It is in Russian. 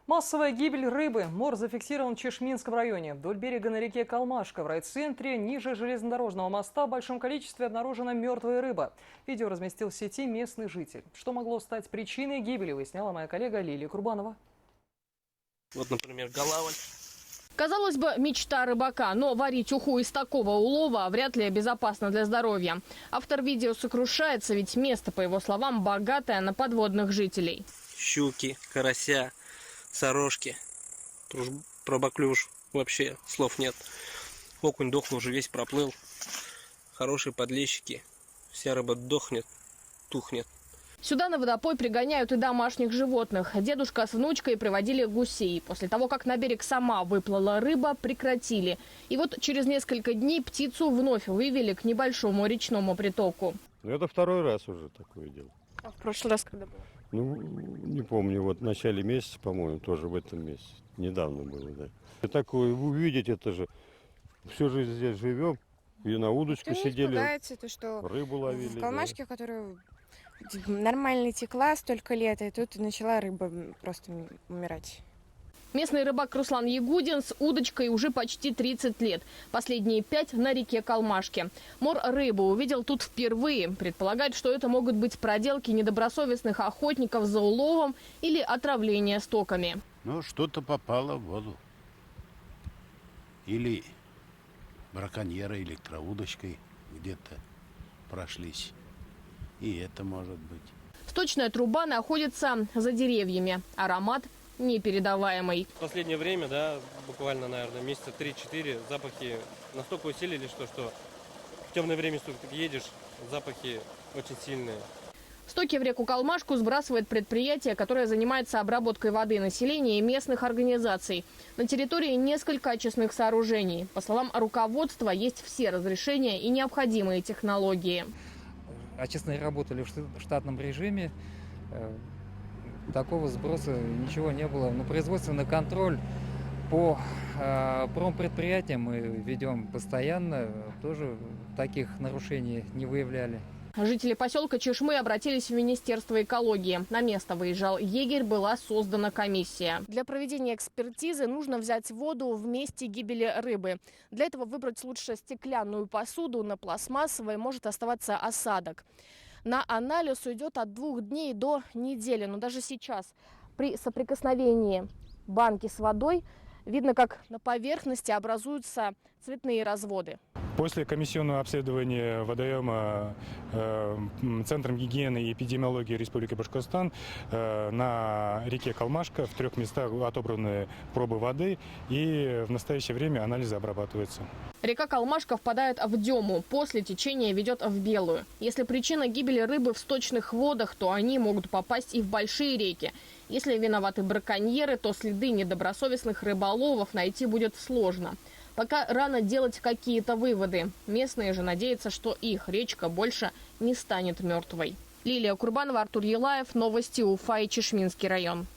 Массовая гибель рыбы. Мор зафиксирован в Чешминском районе. Вдоль берега на реке Калмашка в райцентре ниже железнодорожного моста в большом количестве обнаружена мертвая рыба. Видео разместил в сети местный житель. Что могло стать причиной гибели, выясняла моя коллега Лилия Курбанова. Вот, например, голавль. Казалось бы, мечта рыбака, но варить уху из такого улова вряд ли безопасно для здоровья. Автор видео сокрушается, ведь место, по его словам, богатое на подводных жителей. Щуки, карася, сорожки. Про баклюш вообще слов нет. Окунь дохлый, уже весь проплыл. Хорошие подлещики. Вся рыба дохнет, тухнет. Сюда на водопой пригоняют и домашних животных. Дедушка с внучкой приводили гусей. После того, как на берег сама выплыла рыба, прекратили. И вот через несколько дней птицу вновь вывели к небольшому речному притоку. Это второй раз уже такое дело. А в прошлый раз когда было? Ну, не помню, вот в начале месяца, по-моему, тоже в этом месяце. Недавно было, да. И такое увидеть, это же всю жизнь здесь живем. И на удочку сидели, то, что рыбу ловили. в Калмашке, которая нормально текла столько лет, и тут начала рыба просто умирать. Местный рыбак Руслан Ягудин с удочкой уже почти 30 лет. Последние 5 на реке Калмашке. Мор рыбу увидел тут впервые. Предполагает, что это могут быть проделки недобросовестных охотников за уловом или отравление стоками. Ну, что-то попало в воду. Или браконьеры электроудочкой где-то прошлись. И это может быть. Сточная труба находится за деревьями. Аромат непередаваемый. В последнее время, да, буквально, наверное, месяца 3-4 запахи настолько усилились, что в темное время суток едешь, запахи очень сильные. Стоки в реку Калмашку сбрасывает предприятие, которое занимается обработкой воды населения и местных организаций. На территории несколько очистных сооружений. По словам руководства, есть все разрешения и необходимые технологии. Очистные работали в штатном режиме. Такого сброса ничего не было. Но производственный контроль по промпредприятиям мы ведем постоянно. Тоже таких нарушений не выявляли. Жители поселка Чешмы обратились в Министерство экологии. На место выезжал егерь, была создана комиссия. Для проведения экспертизы нужно взять воду в месте гибели рыбы. Для этого выбрать лучше стеклянную посуду, на пластмассовой может оставаться осадок. На анализ уйдет от 2 дней до недели. Но даже сейчас при соприкосновении банки с водой видно, как на поверхности образуются цветные разводы. После комиссионного обследования водоема Центром гигиены и эпидемиологии Республики Башкортостан на реке Калмашка в 3 местах отобраны пробы воды, и в настоящее время анализы обрабатываются. Река Калмашка впадает в Дему, после течения ведет в Белую. Если причина гибели рыбы в сточных водах, то они могут попасть и в большие реки. Если виноваты браконьеры, то следы недобросовестных рыболовов найти будет сложно. Пока рано делать какие-то выводы. Местные же надеются, что их речка больше не станет мертвой. Лилия Курбанова, Артур Елаев. Новости Уфа и Чешминский район.